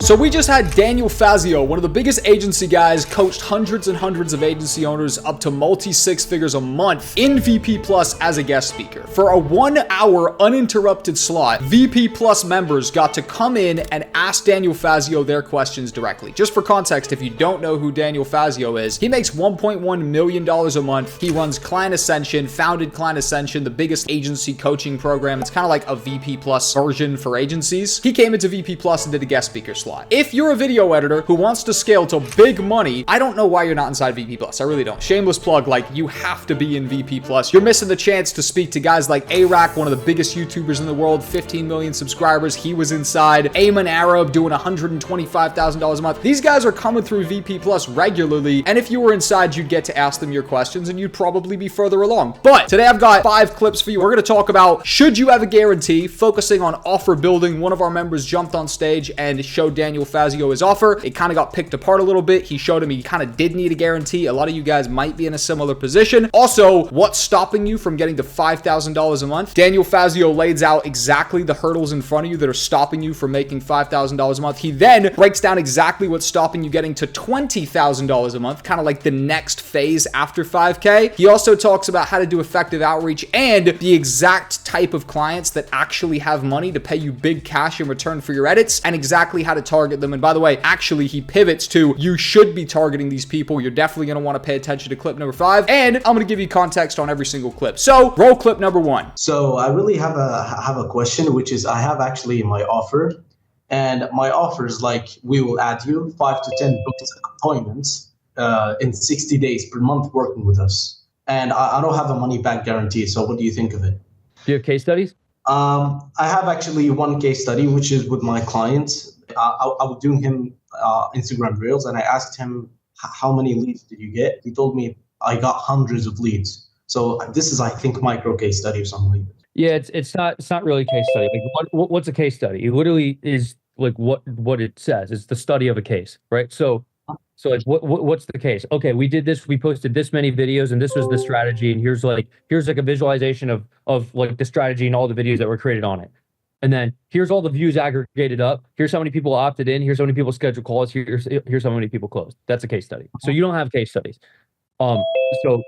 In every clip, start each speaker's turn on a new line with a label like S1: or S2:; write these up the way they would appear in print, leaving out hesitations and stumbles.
S1: So we just had Daniel Fazio, one of the biggest agency guys, coached hundreds and hundreds of agency owners up to multi-six figures a month in VP Plus as a guest speaker. For a 1 hour uninterrupted slot, VP Plus members got to come in and ask Daniel Fazio their questions directly. Just for context, if you don't know who Daniel Fazio is, he makes $1.1 million a month. He runs Client Ascension, founded Client Ascension, the biggest agency coaching program. It's kind of like a VP Plus version for agencies. He came into VP Plus and did a guest speaker slot. If you're a video editor who wants to scale to big money, I don't know why you're not inside VP Plus. I really don't. Shameless plug, like, you have to be in VP Plus. You're missing the chance to speak to guys like Arak, one of the biggest YouTubers in the world, 15 million subscribers. He was inside. Ayman Arab doing $125,000 a month. These guys are coming through VP Plus regularly, and if you were inside, you'd get to ask them your questions and you'd probably be further along. But today I've got 5 clips for you. We're going to talk about should you have a guarantee, focusing on offer building. One of our members jumped on stage and showed Daniel Fazio his offer. It kind of got picked apart a little bit. He showed him he kind of did need a guarantee. A lot of you guys might be in a similar position. Also, what's stopping you from getting to $5,000 a month? Daniel Fazio lays out exactly the hurdles in front of you that are stopping you from making $5,000 a month. He then breaks down exactly what's stopping you getting to $20,000 a month, kind of like the next phase after 5K. He also talks about how to do effective outreach and the exact type of clients that actually have money to pay you big cash in return for your edits, and exactly how to target them. And by the way, actually, he pivots to you should be targeting these people. You're definitely going to want to pay attention to clip number 5, and I'm going to give you context on every single clip. So roll clip number 1.
S2: So I really have a question, which is I have actually my offer, and my offer is like we will add you 5 to 10 booked appointments in 60 days per month working with us, and I don't have a money back guarantee. So what do you think of it?
S3: Do you have case studies?
S2: I have actually one case study, which is with my client. I was doing him Instagram Reels, and I asked him, how many leads did you get? He told me I got hundreds of leads. So this is, I think, micro case study or something like that.
S3: Yeah, it's not really a case study. Like, what's a case study? It literally is like what it says. It's the study of a case, right? So like what's the case? Okay, we did this. We posted this many videos, and this was the strategy. And here's like a visualization of like the strategy and all the videos that were created on it. And then here's all the views aggregated up. Here's how many people opted in. Here's how many people scheduled calls. Here's how many people closed. That's a case study. So you don't have case studies. So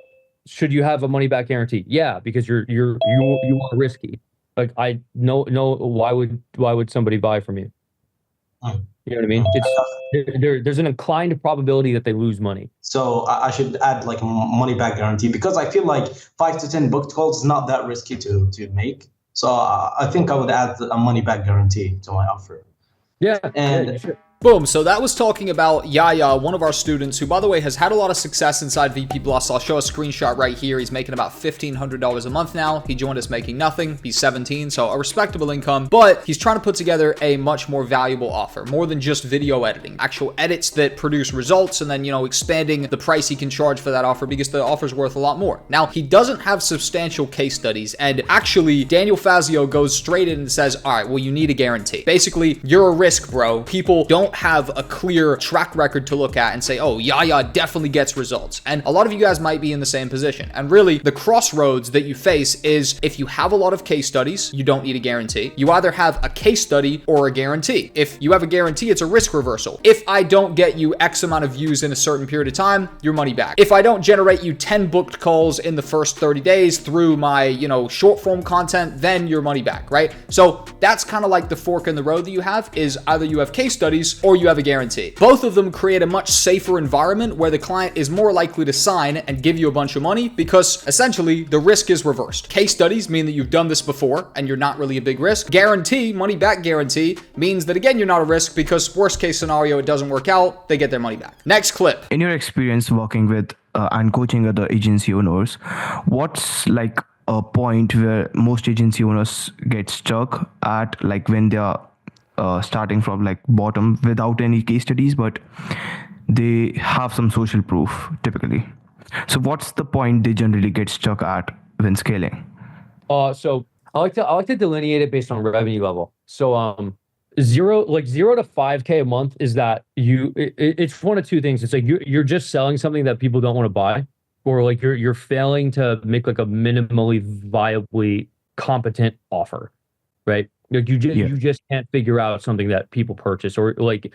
S3: should you have a money back guarantee? Yeah, because you are risky. Like, I know why would somebody buy from you? You know what I mean? It's there's an inclined probability that they lose money.
S2: So I should add like a money back guarantee, because I feel like 5 to 10 booked calls is not that risky to make. So I think I would add a money back guarantee to my offer.
S3: Yeah,
S2: and
S3: sure.
S1: Boom. So that was talking about Yaya, one of our students who, by the way, has had a lot of success inside VP Plus. I'll show a screenshot right here. He's making about $1,500 a month now. He joined us making nothing. He's 17, so a respectable income, but he's trying to put together a much more valuable offer, more than just video editing, actual edits that produce results, and then, expanding the price he can charge for that offer, because the offer's worth a lot more. Now, he doesn't have substantial case studies, and actually, Daniel Fazio goes straight in and says, all right, well, you need a guarantee. Basically, you're a risk, bro. People don't have a clear track record to look at and say, oh, Yaya definitely gets results. And a lot of you guys might be in the same position. And really, the crossroads that you face is, if you have a lot of case studies, you don't need a guarantee. You either have a case study or a guarantee. If you have a guarantee, it's a risk reversal. If I don't get you X amount of views in a certain period of time, your money back. If I don't generate you 10 booked calls in the first 30 days through my, short form content, then your money back, right? So that's kind of like the fork in the road that you have, is either you have case studies or you have a guarantee. Both of them create a much safer environment where the client is more likely to sign and give you a bunch of money, because essentially the risk is reversed. Case studies mean that you've done this before and you're not really a big risk. Guarantee, money back guarantee, means that again, you're not a risk, because worst case scenario, it doesn't work out, they get their money back. Next clip.
S4: In your experience working with and coaching other agency owners, what's like a point where most agency owners get stuck at, like when they are starting from like bottom without any case studies, but they have some social proof typically? So what's the point they generally get stuck at when scaling?
S3: So I like to delineate it based on revenue level. So 0 to 5K a month is that it's one of two things. It's like you're just selling something that people don't want to buy, or like you're failing to make like a minimally viably competent offer, right? Like you just
S4: Yeah.
S3: you just can't figure out something that people purchase, or like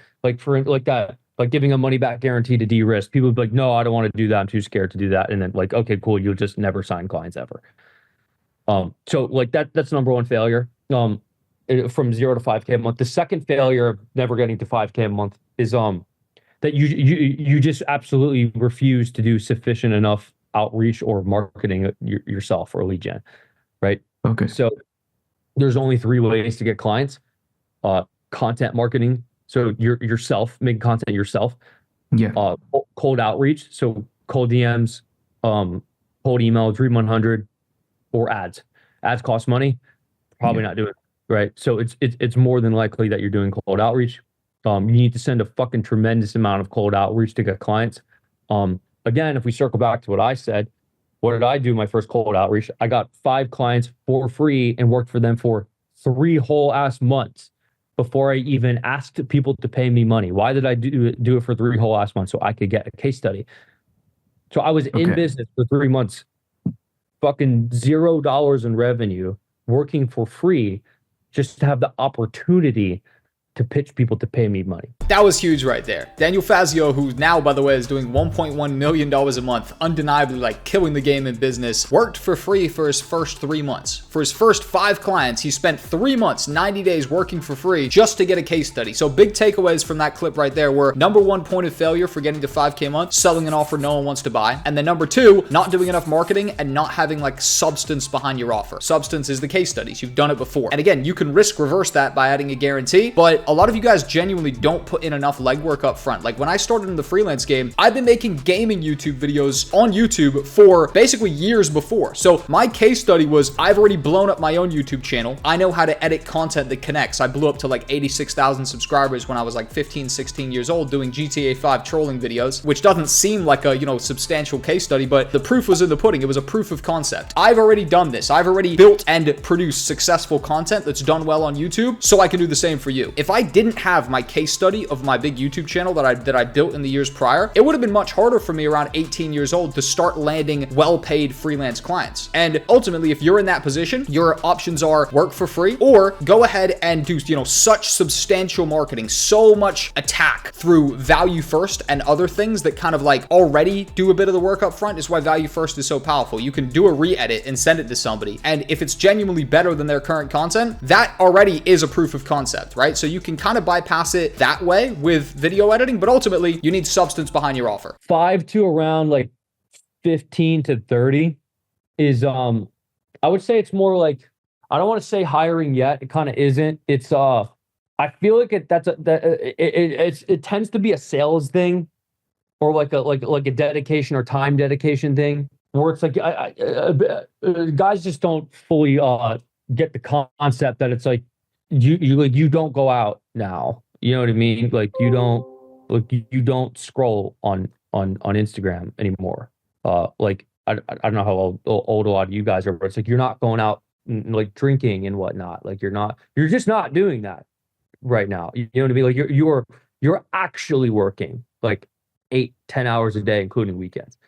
S3: giving a money back guarantee to de-risk. People would be like, no, I don't want to do that. I'm too scared to do that. And then like, okay, cool. You'll just never sign clients ever. So like that's number one failure. From 0 to 5K a month. The second failure of never getting to 5K a month is that you just absolutely refuse to do sufficient enough outreach or marketing yourself or lead gen, right?
S4: Okay.
S3: So there's only 3 ways to get clients. Content marketing, so yourself, making content yourself.
S4: Yeah.
S3: Cold outreach, so cold DMs, cold email, Dream 100, or ads. Ads cost money. Probably not doing it, right? So it's more than likely that you're doing cold outreach. You need to send a fucking tremendous amount of cold outreach to get clients. Again, if we circle back to what I said, what did I do my first cold outreach? I got 5 clients for free and worked for them for 3 whole ass months before I even asked people to pay me money. Why did I do it for 3 whole ass months? So I could get a case study. So I was in business for 3 months, fucking $0 in revenue, working for free just to have the opportunity to pitch people to pay me money.
S1: That was huge right there. Daniel Fazio, who now, by the way, is doing $1.1 million a month, undeniably like killing the game in business, worked for free for his first 3 months. For his first 5 clients, he spent 3 months, 90 days working for free just to get a case study. So big takeaways from that clip right there were, number 1 point of failure for getting to 5K a month, selling an offer no one wants to buy. And then number 2, not doing enough marketing and not having like substance behind your offer. Substance is the case studies. You've done it before. And again, you can risk reverse that by adding a guarantee, but a lot of you guys genuinely don't put in enough legwork up front. Like when I started in the freelance game, I've been making gaming YouTube videos on YouTube for basically years before. So my case study was, I've already blown up my own YouTube channel. I know how to edit content that connects. I blew up to like 86,000 subscribers when I was like 15, 16 years old doing GTA 5 trolling videos, which doesn't seem like a, substantial case study, but the proof was in the pudding. It was a proof of concept. I've already done this. I've already built and produced successful content that's done well on YouTube, so I can do the same for you. If I didn't have my case study of my big YouTube channel that I built in the years prior, it would have been much harder for me around 18 years old to start landing well-paid freelance clients. And ultimately, if you're in that position, your options are work for free or go ahead and do, such substantial marketing, so much attack through value first and other things that kind of like already do a bit of the work up front. Is why value first is so powerful. You can do a re-edit and send it to somebody, and if it's genuinely better than their current content, that already is a proof of concept, right? So you can kind of bypass it that way with video editing, but ultimately you need substance behind your offer.
S3: 5 to around like 15 to 30 is I would say it's more like, I don't want to say hiring yet. It kind of isn't. It's I feel like it tends to be a sales thing, or like a dedication or time dedication thing, where it's like guys just don't fully get the concept that it's like you don't go out now. You know what I mean? Like you don't scroll on Instagram anymore. Like I don't know how old a lot of you guys are, but it's like you're not going out like drinking and whatnot. Like you're just not doing that right now. You know what I mean? Like you're actually working like 8-10 hours a day, including weekends,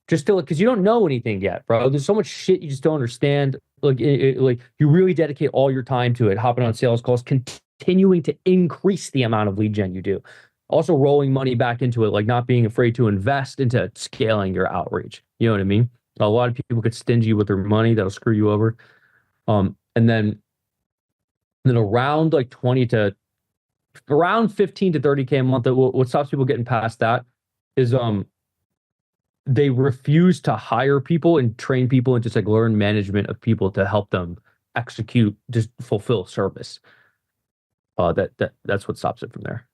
S3: just to, because you don't know anything yet, bro. There's so much shit you just don't understand. Like like you really dedicate all your time to it, hopping on sales calls, continuing to increase the amount of lead gen you do. Also rolling money back into it, like not being afraid to invest into scaling your outreach. You know what I mean? A lot of people get stingy with their money. That'll screw you over. And then around like 15 to 30K a month, what stops people getting past that is they refuse to hire people and train people and just like learn management of people to help them execute, just fulfill service. That's what stops it from there.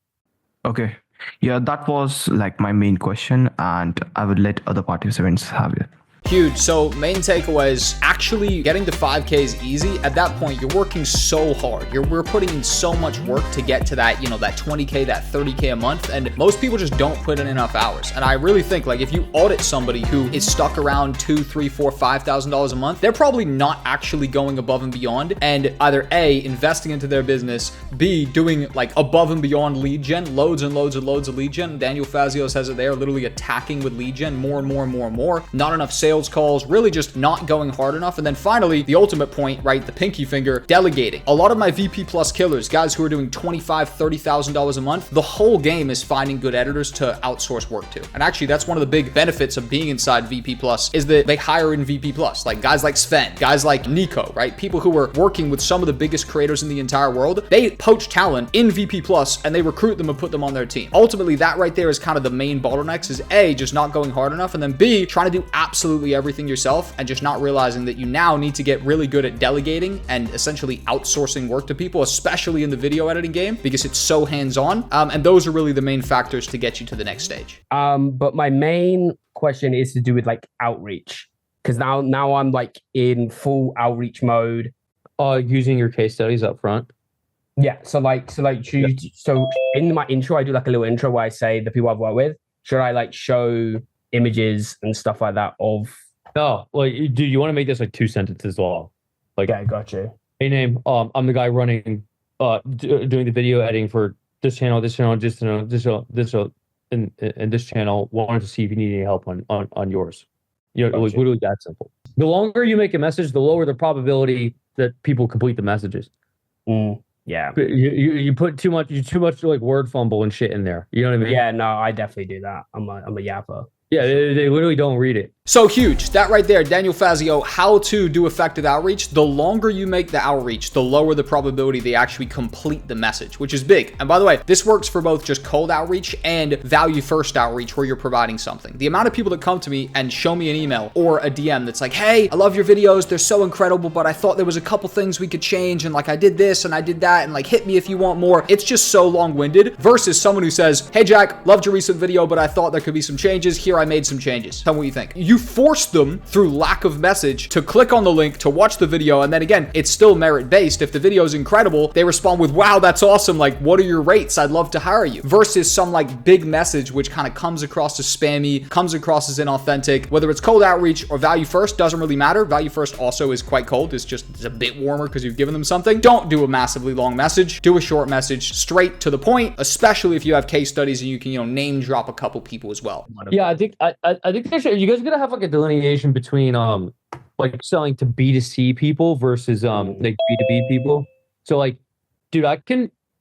S4: Okay. Yeah, that was like my main question, and I would let other participants have it.
S1: Huge. So main takeaways, actually getting to 5K is easy. At that point, you're working so hard. We're putting in so much work to get to that, that 20K, that 30K a month. And most people just don't put in enough hours. And I really think like if you audit somebody who is stuck around $2,000, $3,000, $4,000, $5,000 a month, they're probably not actually going above and beyond, and either A, investing into their business, B, doing like above and beyond lead gen, loads and loads and loads of lead gen. Daniel Fazio says it there, literally attacking with lead gen more and more and more and more. Not enough sales sales calls, really just not going hard enough. And then finally, the ultimate point, right? The pinky finger, delegating. A lot of my VP Plus killers, guys who are doing $25,000, $30,000 a month, the whole game is finding good editors to outsource work to. And actually, that's one of the big benefits of being inside VP Plus is that they hire in VP Plus, like guys like Sven, guys like Nico, right? People who are working with some of the biggest creators in the entire world. They poach talent in VP Plus and they recruit them and put them on their team. Ultimately, that right there is kind of the main bottlenecks is A, just not going hard enough, and then B, trying to do absolutely everything yourself and just not realizing that you now need to get really good at delegating and essentially outsourcing work to people, especially in the video editing game, because it's so hands-on. And those are really the main factors to get you to the next stage.
S5: But my main question is to do with like outreach, because now I'm like in full outreach mode.
S3: Using your case studies up front.
S5: Yeah. So in my intro, I do like a little intro where I say the people I've worked with. Should I like show images and stuff like that of?
S3: No, like, dude, you want to make this like 2 sentences long. Like,
S5: yeah, got you.
S3: Hey, name. I'm the guy running, doing the video editing for this channel, and this channel. Wanted to see if you need any help on yours. You know, it was literally that simple. The longer you make a message, the lower the probability that people complete the messages.
S5: Yeah.
S3: You put too much like word fumble and shit in there. You know what I mean?
S5: Yeah, no, I definitely do that. I'm a yapper.
S3: Yeah, they literally don't read it.
S1: So huge. That right there, Daniel Fazio, how to do effective outreach. The longer you make the outreach, the lower the probability they actually complete the message, which is big. And by the way, this works for both just cold outreach and value first outreach where you're providing something. The amount of people that come to me and show me an email or a DM that's like, hey, I love your videos. They're so incredible, but I thought there was a couple things we could change. And like, I did this and I did that and like, hit me if you want more. It's just so long-winded versus someone who says, hey, Jack, loved your recent video, but I thought there could be some changes. Here, I made some changes. Tell me what you think. You force them through lack of message to click on the link to watch the video. And then again, it's still merit-based. If the video is incredible, they respond with, wow, that's awesome. Like, what are your rates? I'd love to hire you. Versus some like big message, which kind of comes across as spammy, comes across as inauthentic. Whether it's cold outreach or value first, doesn't really matter. Value first also is quite cold. It's a bit warmer because you've given them something. Don't do a massively long message. Do a short message, straight to the point, especially if you have case studies and you can, name drop a couple people as well.
S3: Yeah, I think you guys are gonna have like a delineation between like selling to B2C people versus like B2B people. So like, dude, I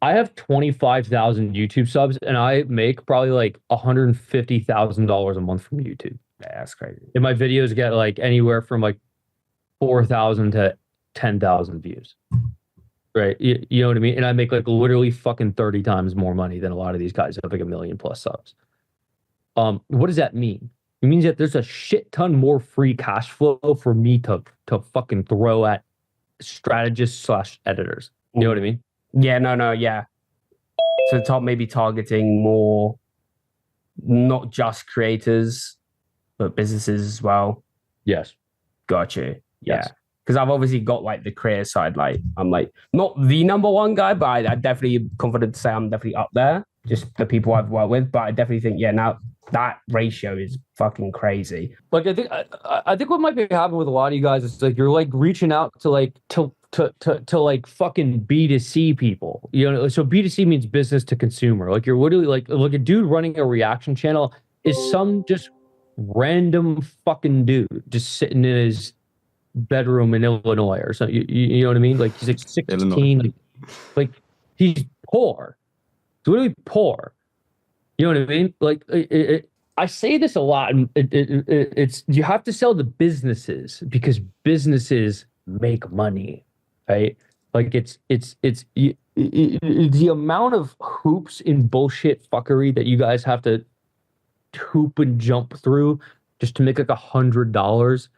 S3: have 25,000 YouTube subs and I make probably like $150,000 a month from YouTube.
S5: Yeah, that's crazy.
S3: And my videos get like anywhere from like 4,000 to 10,000 views. Right. You know what I mean? And I make like literally fucking 30 times more money than a lot of these guys who have like 1 million plus subs. What does that mean? It means that there's a shit ton more free cash flow for me to fucking throw at strategists / editors. You know what I mean?
S5: Yeah, no, yeah. So maybe targeting more, not just creators, but businesses as well.
S3: Yes.
S5: Got you.
S3: Yes.
S5: Yeah. Because I've obviously got like the creator side. Like I'm like not the number one guy, but I definitely confident to say I'm definitely up there. Just the people I've worked with, but I definitely think now that ratio is fucking crazy.
S3: Like I think what might be happening with a lot of you guys is like you're like reaching out to like to like fucking B2C people. So B2C means business to consumer. Like you're literally like a dude running a reaction channel is some just random fucking dude just sitting in his bedroom in Illinois or something. You know what I mean? Like he's like 16, like he's poor. He's literally poor. You know what I mean? Like I say this a lot, and it's you have to sell to businesses because businesses make money, right? Like it's the amount of hoops in bullshit fuckery that you guys have to hoop and jump through just to make like $100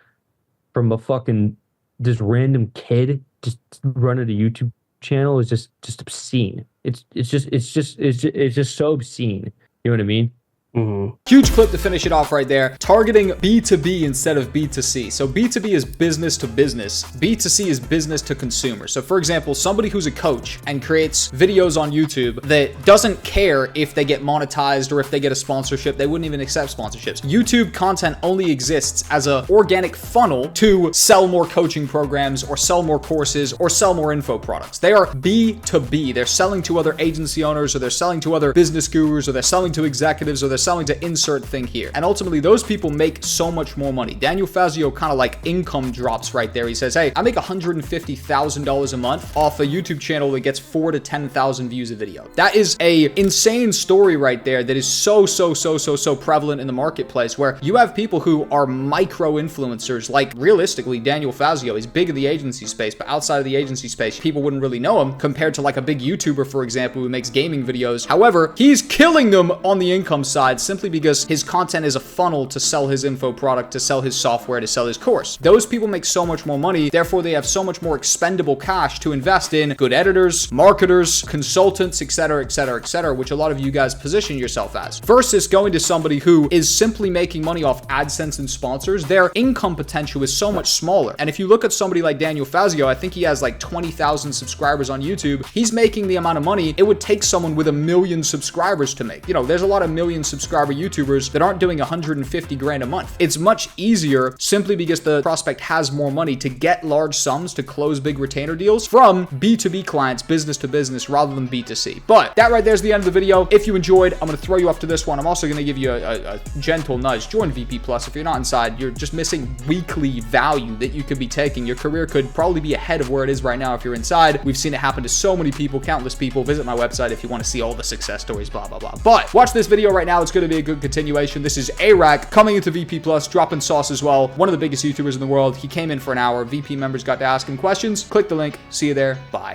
S3: from a fucking this random kid just running a YouTube channel is just obscene. It's just so obscene. You know what I mean?
S5: Mm-hmm.
S1: Huge clip to finish it off right there. Targeting B2B instead of B2C. So B2B is business to business. B2C is business to consumer. So for example, somebody who's a coach and creates videos on YouTube that doesn't care if they get monetized or if they get a sponsorship, they wouldn't even accept sponsorships. YouTube content only exists as an organic funnel to sell more coaching programs or sell more courses or sell more info products. They are B2B. They're selling to other agency owners or they're selling to other business gurus or they're selling to executives or they're selling to insert thing here. And ultimately, those people make so much more money. Daniel Fazio kind of like income drops right there. He says, hey, I make $150,000 a month off a YouTube channel that gets 4,000 to 10,000 views a video. That is a insane story right there that is so prevalent in the marketplace, where you have people who are micro influencers. Like, realistically, Daniel Fazio is big in the agency space, but outside of the agency space, people wouldn't really know him compared to like a big YouTuber, for example, who makes gaming videos. However, he's killing them on the income side simply because his content is a funnel to sell his info product, to sell his software, to sell his course. Those people make so much more money, therefore they have so much more expendable cash to invest in good editors, marketers, consultants, etc., which a lot of you guys position yourself as. Versus going to somebody who is simply making money off AdSense and sponsors, their income potential is so much smaller. And if you look at somebody like Daniel Fazio, I think he has like 20,000 subscribers on YouTube. He's making the amount of money it would take someone with 1 million subscribers to make. You know, there's a lot of million subscriber YouTubers that aren't doing 150 grand a month. It's much easier simply because the prospect has more money to get large sums to close big retainer deals from B2B clients, business to business, rather than B2C. But that right there is the end of the video. If you enjoyed, I'm going to throw you up to this one. I'm also going to give you a gentle nudge. Join VP Plus. If you're not inside, you're just missing weekly value that you could be taking. Your career could probably be ahead of where it is right now if you're inside. We've seen it happen to so many people, countless people. Visit my website if you want to see all the success stories, blah, blah, blah. But watch this video right now. It's going to be a good continuation. This is A-Rack coming into VP Plus, dropping sauce as well. One of the biggest YouTubers in the world. He came in for an hour. VP members got to ask him questions. Click the link. See you there. Bye.